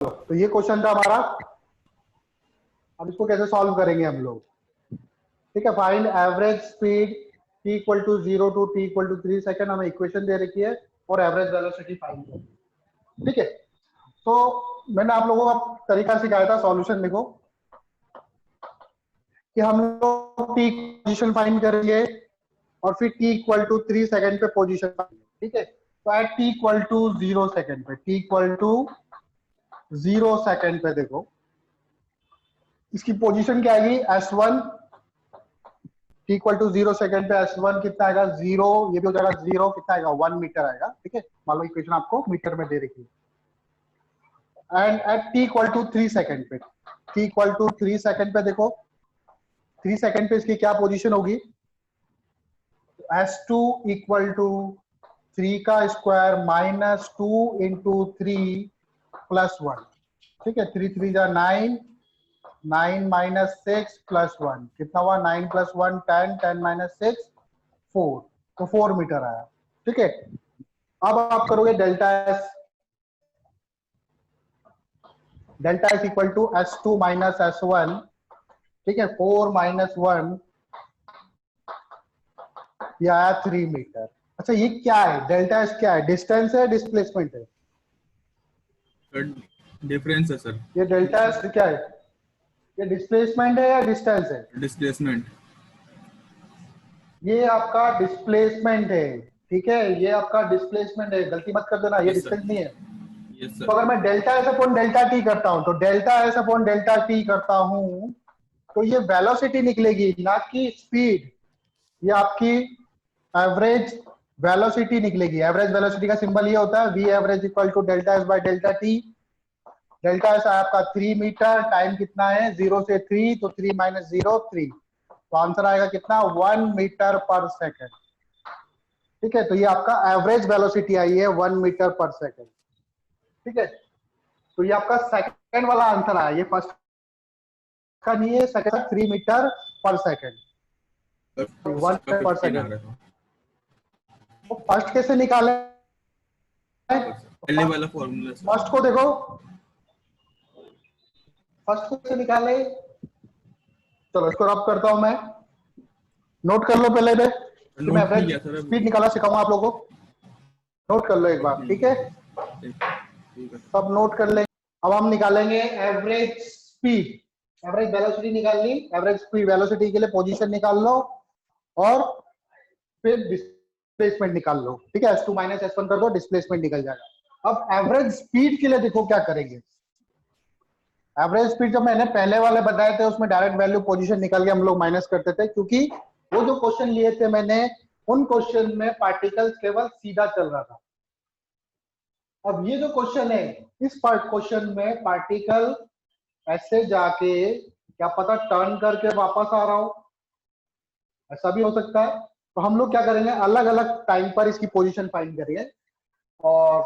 तो ये क्वेश्चन था हमारा। अब इसको कैसे सॉल्व करेंगे हम लोग? ठीक है, find average speed t equal to 0 to t equal to 3 second, हमें इक्वेशन दे रखी है और एवरेज वेलोसिटी फाइंड करनी है। ठीक है, तो मैंने आप लोगों को तरीका सिखाया था सॉल्यूशन। देखो कि हम लोग t पोजीशन फाइंड करेंगे और फिर t इक्वल टू 3 सेकेंड पे पोजीशन। ठीक है, तो at t equal to 0 second पे, t इक्वल टू 0 सेकेंड पे देखो इसकी पोजीशन क्या आएगी, s1 t equal to 0 second पे s1 कितना आएगा, 0, ये भी हो जाएगा 0, कितना आएगा 1 मीटर आएगा। ठीक है, मान लो इक्वेशन आपको मीटर में दे रखी है। And at t equal to 3 second पे, t इक्वल टू 3 सेकेंड पे देखो 3 सेकेंड पे इसकी क्या पोजीशन होगी, s2 इक्वल टू 3 का स्क्वायर माइनस 2 इंटू 3 प्लस 1। ठीक है, 3 3 जा 9, 9 माइनस 6 प्लस 1 कितना हुआ, 9 प्लस 1 10, 10 माइनस 6 4, तो 4 मीटर आया। ठीक है, अब आप करोगे delta s equal to s2 minus s1। ठीक है, 4 माइनस 1 ये आया 3 मीटर। अच्छा ये क्या है, डेल्टा एस क्या है, डिस्टेंस है डिस्प्लेसमेंट है? डिफरेंस है सर। ये डेल्टा एस क्या है, ये डिस्प्लेसमेंट है या डिस्टेंस है? डिस्प्लेसमेंट। ये आपका डिस्प्लेसमेंट है। ठीक है, ये आपका डिस्प्लेसमेंट है, गलती मत कर देना, ये डिस्टेंस नहीं है। यस तो सर। अगर मैं delta S upon delta T करता हूं, तो delta S upon delta T करता हूं तो ये वेलोसिटी निकलेगी, ना कि स्पीड। ये आपकी एवरेज वेलोसिटी निकलेगी। एवरेज वेलोसिटी का सिंबल ये होता है v average equal to delta s by delta t. Delta s आपका 3 मीटर, टाइम कितना है 0 से 3, तो 3 माइनस 0 3, तो आंसर आएगा कितना 1 मीटर पर सेकेंड। ठीक है, तो ये आपका एवरेज वेलोसिटी आई है 1 मीटर पर सेकेंड। ठीक है, तो ये आपका सेकेंड वाला आंसर आया, ये फर्स्ट का नहीं है, सेकेंड 3 मीटर पर सेकेंड, 1 पर सेकेंड। तो फर्स्ट कैसे निकाले, पहले वाला फॉर्मूला सर। फर्स्ट को देखो, फर्स्ट को कैसे निकाले, चलो इसको रब करता हूं मैं, नोट कर लो पहले कि मैं एवरेज स्पीड निकालना सिखाऊंगा आप लोगों को। नोट कर लो एक बार, ठीक है, सब नोट कर लेंगे। अब हम निकालेंगे एवरेज स्पीड, एवरेज वेलोसिटी निकालनी, एवरेज स्पीड वेलोसिटी के लिए पोजीशन निकाल लो और फिर डिस्प्लेसमेंट निकाल लो। ठीक है, s2 माइनस s1 कर दो, डिस्प्लेसमेंट निकल जाएगा। अब एवरेज स्पीड के लिए देखो क्या करेंगे। एवरेज स्पीड जब मैंने पहले वाले बताए थे उसमें डायरेक्ट वैल्यू पोजीशन निकाल के हम लोग माइनस करते थे, क्योंकि वो जो क्वेश्चन लिए थे मैंने, उन क्वेश्चन में पार्टिकल्स केवल सीधा चल रहा था। अब ये जो क्वेश्चन है, इस क्वेश्चन में पार्टिकल ऐसे जाके क्या पता टर्न करके वापस आ रहा हो, ऐसा भी हो सकता है। तो हम लोग क्या करेंगे, अलग अलग टाइम पर इसकी पोजीशन फाइंड करेंगे। और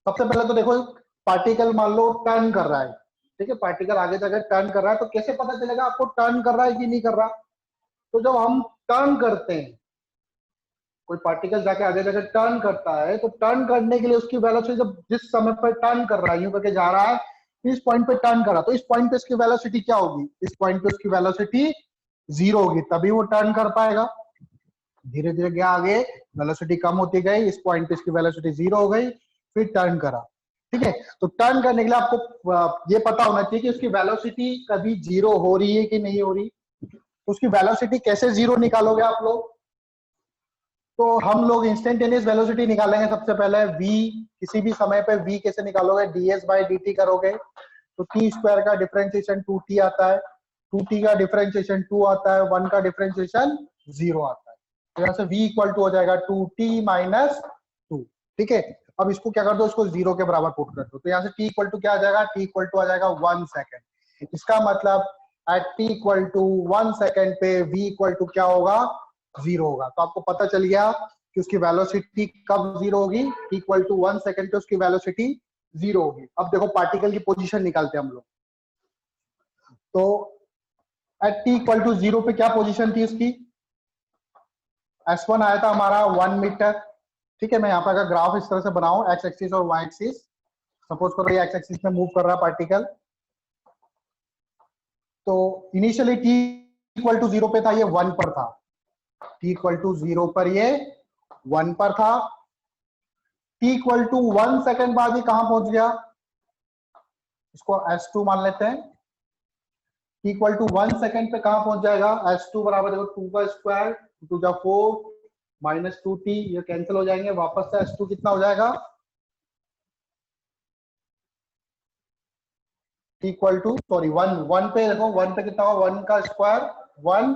सबसे पहले तो देखो पार्टिकल मान लो टर्न कर रहा है। ठीक है, पार्टिकल आगे जाकर टर्न कर रहा है, तो कैसे पता चलेगा आपको टर्न कर रहा है कि नहीं कर रहा? तो जब हम टर्न करते हैं, कोई पार्टिकल जाके आगे जाकर टर्न करता है, तो टर्न करने के लिए उसकी वेलोसिटी, जब जिस समय पर टर्न कर रहा है, यूं करके जा रहा है, इस पॉइंट पे टर्न कर रहा, तो इस पॉइंट पे इसकी वेलोसिटी क्या होगी, इस पॉइंट पे उसकी वेलोसिटी 0 होगी, तभी वो टर्न कर पाएगा। धीरे धीरे गया आगे, वेलोसिटी कम होती गई, इस पॉइंट पे इसकी वेलोसिटी 0 हो गई, फिर टर्न करा। ठीक है, तो टर्न करने के लिए आपको ये पता होना चाहिए कि उसकी वेलोसिटी कभी 0 हो रही है कि नहीं हो रही। उसकी वेलोसिटी कैसे 0 निकालोगे आप लोग? तो हम लोग इंस्टेंटेनियस वेलोसिटी निकालेंगे। सबसे पहले v, किसी भी समय पे v कैसे निकालोगे, ds बाई dt करोगे, तो t स्क्वायर का डिफरेंशिएशन 2t आता है, 2t का डिफरेंशिएशन 2 आता है, 1 का डिफरेंशिएशन 0 आता है। तो यहाँ से v इक्वल टू हो जाएगा 2t माइनस 2। ठीक है, अब इसको क्या कर दो, इसको 0 के बराबर पुट कर दो, तो यहाँ से t इक्वल टू क्या आ जाएगा, t इक्वल टू आ जाएगा 1 सेकेंड। इसका मतलब at t equal to 1 second पे v इक्वल टू क्या होगा, 0 होगा। तो आपको पता चल गया कि उसकी वेलोसिटी कब 0 होगी, इक्वल टू 1 सेकेंड पे उसकी वेलोसिटी 0 होगी। अब देखो पार्टिकल की पोजीशन निकालते हैं हम लोग। तो एट t इक्वल टू 0 पे क्या पोजीशन थी उसकी, s1 आया था हमारा 1 मीटर। ठीक है, मैं यहाँ पर अगर ग्राफ इस तरह से बनाऊं, x एक्सिस और y एक्सिस, सपोज करो ये एक्स एक्सिस में मूव कर रहा पार्टिकल, तो इनिशियली t इक्वल टू 0 पे था, ये 1 पर था, t इक्वल टू 0 पर ये 1 पर था, t इक्वल टू 1 सेकेंड बाद ये कहां पहुंच गया, इसको s2 मान लेते हैं, t इक्वल टू 1 सेकेंड पे कहां पहुंच जाएगा, s2 बराबर देखो 2 का स्क्वायर 2 जा 4 माइनस 2t, ये कैंसिल हो जाएंगे, वापस से s2 कितना हो जाएगा, t इक्वल टू सॉरी 1 पे देखो 1 पे कितना होगा, 1 का स्क्वायर 1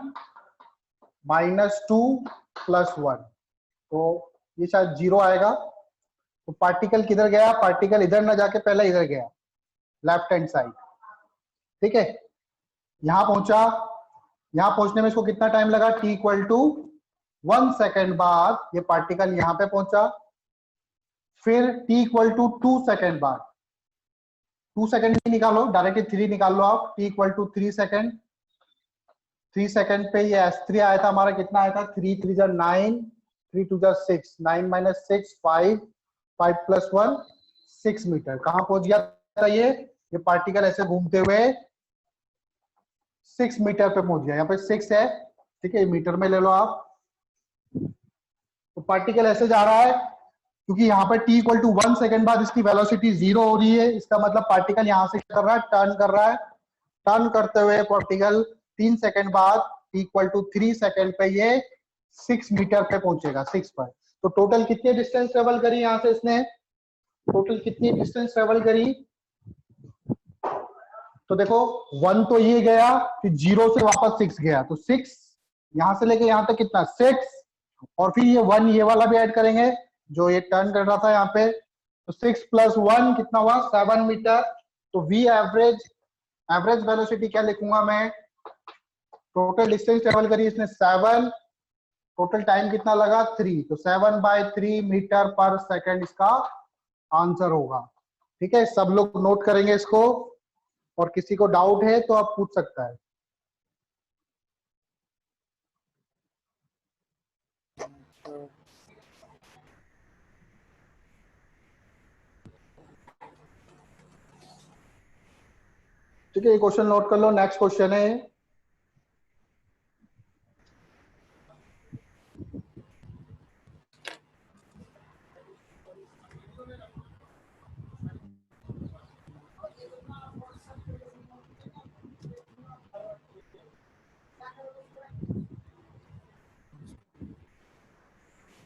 माइनस 2 प्लस 1, तो ये शायद 0 आएगा। तो पार्टिकल किधर गया, पार्टिकल इधर ना जाके पहले इधर गया, लेफ्ट हैंड साइड, ठीक है, यहां पहुंचा, यहां पहुंचने में इसको कितना टाइम लगा, t इक्वल टू 1 सेकेंड बाद ये पार्टिकल यहां पे पहुंचा, फिर t इक्वल टू 2 सेकेंड बाद, 2 सेकेंड नहीं निकालो, डायरेक्टली 3 निकाल लो आप, t equal to 3 second, 3 second पे ये s3 आया था हमारा, कितना आया था, 3 3 जा 9 3 2 जा 6, 9 माइनस 6 5 5 प्लस 1 6 मीटर, कहां पहुंच गया था ये पार्टिकल ऐसे घूमते हुए 6 मीटर पे पहुंच गया, यहाँ पे 6 है, ठीक है, मीटर में ले लो आप, तो पार्टिकल ऐसे जा रहा है, क्योंकि यहाँ पे t इक्वल टू 1 सेकेंड बाद इसकी वेलोसिटी 0 हो रही है, इसका मतलब पार्टिकल यहाँ से क्या कर रहा है, टर्न कर रहा है, टर्न करते हुए पार्टिकल 3 सेकेंड बाद t इक्वल टू 3 सेकेंड पे ये 6 मीटर पे पहुंचेगा, 6 पर, तो टोटल कितनी डिस्टेंस ट्रेवल करी यहाँ से इसने, टोटल कितनी डिस्टेंस ट्रेवल करी, तो देखो 1 तो ये गया, फिर 0 से वापस 6 गया, तो 6 यहां से लेके यहां तक कितना 6, और फिर ये 1 ये वाला भी ऐड करेंगे जो ये टर्न कर रहा था यहाँ पे, तो 6 प्लस 1 कितना हुआ 7 मीटर, तो v एवरेज, एवरेज वेलोसिटी क्या लिखूंगा मैं, टोटल डिस्टेंस ट्रेवल करी इसने 7, टोटल टाइम कितना लगा 3, तो 7/3 मीटर पर सेकेंड इसका आंसर होगा, ठीक है, सब लोग नोट करेंगे इसको, और किसी को डाउट है तो आप पूछ सकता है। ठीक है, ये क्वेश्चन नोट कर लो, नेक्स्ट क्वेश्चन है,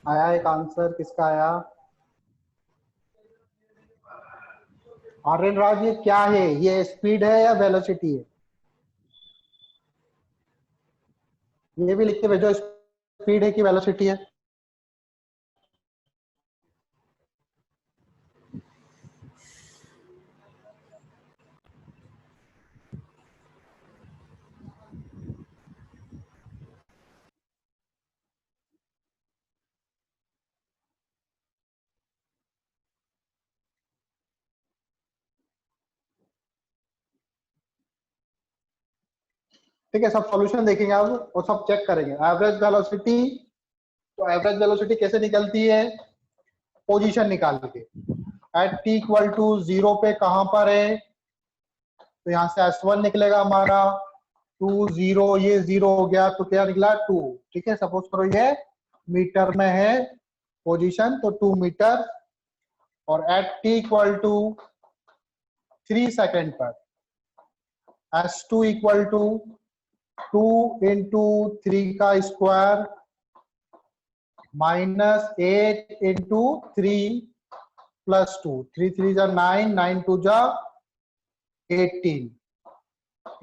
आया एक आंसर, किसका आया, आर्यन राज, ये क्या है, ये स्पीड है या वेलोसिटी है, ये भी लिख के भेजो, स्पीड है कि वेलोसिटी है, ठीक है, सब सॉल्यूशन देखेंगे अब और सब चेक करेंगे, एवरेज वेलोसिटी, तो एवरेज वेलोसिटी कैसे निकलती है, पोजीशन निकाल के, एट t इक्वल टू 0 पे कहां पर है, तो यहाँ से s1 निकलेगा हमारा, 2 0 ये 0 हो गया, तो क्या निकला 2, ठीक है, सपोज करो ये मीटर में है पोजीशन, तो 2 मीटर, और at t equal to 3 second पर s2 इक्वल टू 2 इंटू 3 का स्क्वायर माइनस 8 इंटू 3 प्लस 2, 3 3 जा 9 9 2 जा 18,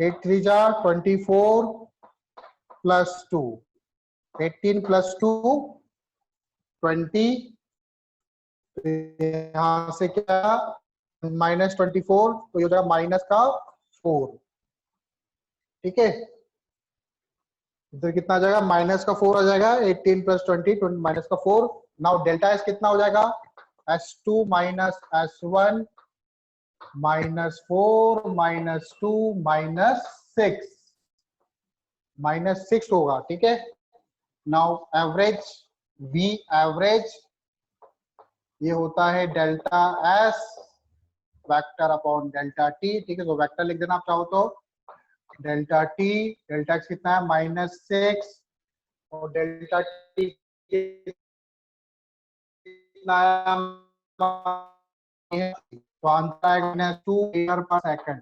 8 3 जा 24 प्लस 2, 18 प्लस 2 20, यहां से क्या माइनस 24, तो ये हो जाएगा माइनस का 4, ठीक है, इधर कितना आ जाएगा माइनस का 4 आ जाएगा, 18 प्लस 20 माइनस का 4, नाउ डेल्टा एस कितना हो जाएगा, s2 minus s1 minus 4 minus 2 minus 6, minus 6 होगा, ठीक है, नाउ एवरेज, v एवरेज ये होता है delta S vector upon delta T, ठीक है। तो वेक्टर लिख देना आप चाहो तो, डेल्टा टी, डेल्टा एक्स कितना है -6 और डेल्टा टी कितना है, तो आंसर आएगा -2 मीटर पर सेकंड,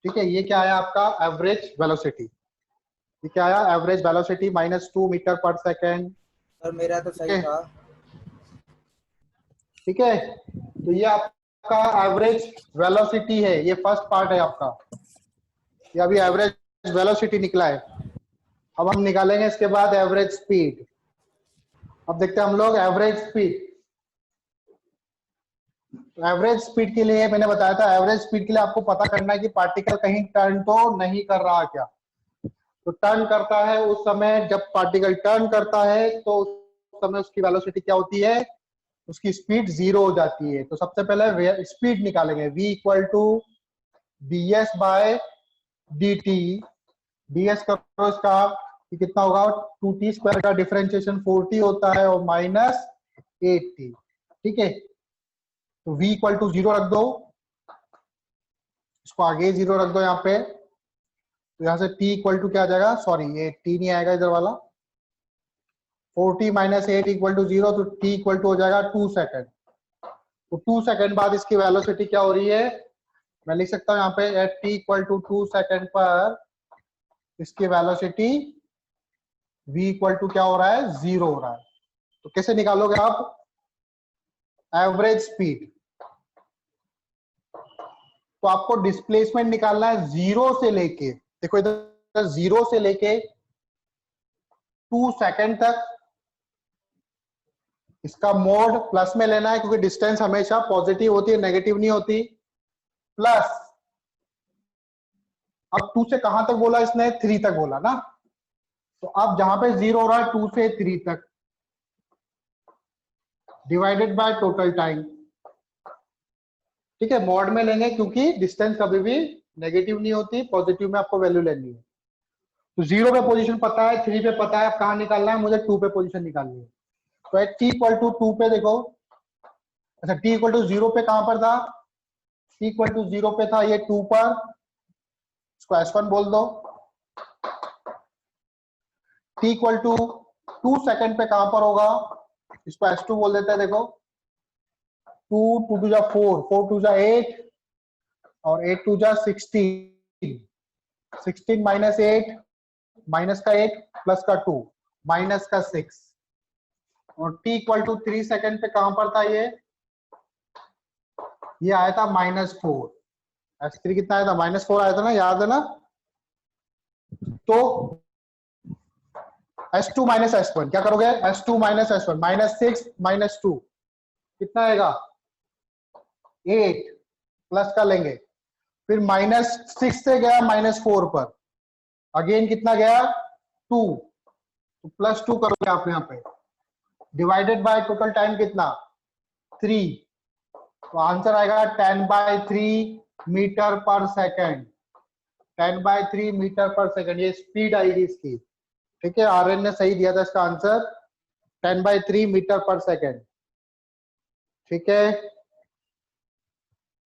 ठीक है। ये क्या आया आपका एवरेज वेलोसिटी, ये क्या आया एवरेज वेलोसिटी -2 मीटर पर सेकंड। सर मेरा तो सही था। ठीक है, तो ये आपका एवरेज वेलोसिटी है, ये फर्स्ट पार्ट है आपका, ये अभी एवरेज वेलोसिटी निकला है। अब हम निकालेंगे इसके बाद एवरेज स्पीड। अब देखते हैं हम लोग एवरेज स्पीड। एवरेज स्पीड के लिए मैंने बताया था, एवरेज स्पीड के लिए आपको पता करना है कि पार्टिकल कहीं टर्न तो नहीं कर रहा क्या। तो टर्न करता है उस समय, जब पार्टिकल टर्न करता है तो उस समय उसकी वेलोसिटी क्या होती है, उसकी स्पीड 0 हो जाती है। तो सबसे पहले स्पीड निकालेंगे, v equal to ds by dt। ds करो इसका कि कितना होगा, 2t स्क्वायर का डिफरेंशिएशन 4t होता है और -8t, ठीक है। तो v इक्वल टू 0 रख दो, इसको आगे 0 रख दो यहाँ पे, तो यहाँ से t इक्वल टू क्या आ जाएगा, सॉरी ये t नहीं आएगा इधर वाला, 4t - 8 इक्वल टू 0, तो t इक्वल टू हो जाएगा 2 सेकंड। तो 2 सेकंड बाद इसकी वेलोसिटी क्या हो रही है, मैं लिख सकता हूँ यहाँ पे at t equal to 2 second पर इसकी वेलोसिटी v इक्वल टू क्या हो रहा है, 0 हो रहा है। तो कैसे निकालोगे आप एवरेज स्पीड, तो आपको डिस्प्लेसमेंट निकालना है 0 से लेके, देखो इधर 0 से लेके 2 सेकंड तक, इसका मोड प्लस में लेना है क्योंकि डिस्टेंस हमेशा पॉजिटिव होती है, नेगेटिव नहीं होती। प्लस अब 2 से कहां तक बोला इसने, 3 तक बोला ना, तो अब जहां पे 0 हो रहा है 2 से 3 तक, डिवाइडेड बाय टोटल टाइम, ठीक है। मॉड में लेंगे क्योंकि डिस्टेंस कभी भी नेगेटिव नहीं होती, पॉजिटिव में आपको वैल्यू लेनी है। तो 0 पे पोजीशन पता है, 3 पे पता है, अब कहां निकालना है मुझे, 2 पे पोजीशन निकालनी है। तो एट t इक्वल टू 2 पे देखो, अच्छा t इक्वल टू 0 पे कहां पर था, t इक्वल टू 0 पे था ये 2 पर, इसको s1 बोल दो। t इक्वल टू 2 सेकंड पे कहां पर होगा, इसको s2 बोल देते हैं। देखो 2 2 2 जा 4, 4 2 जा 8 और 8 2 जा 16, 16 माइनस 8, माइनस का 8 प्लस का 2 माइनस का 6, और t इक्वल टू 3 सेकंड पे कहां पर था ये आया था -4। s3 कितना आया था, -4 आया था ना, याद है ना। तो s2 माइनस s1 क्या करोगे, s2 माइनस s1, -6 -2 कितना आएगा 8, प्लस का लेंगे, फिर -6 से गया -4 पर, अगेन कितना गया 2, तो +2 करोगे आप यहाँ पे, डिवाइडेड बाय टोटल टाइम कितना 3, तो आंसर आएगा 10/3 मीटर पर सेकंड, 10/3 मीटर पर सेकंड, ये स्पीड आएगी इसकी, ठीक है। आर्यन ने सही दिया था इसका आंसर 10/3 मीटर पर सेकंड, ठीक है।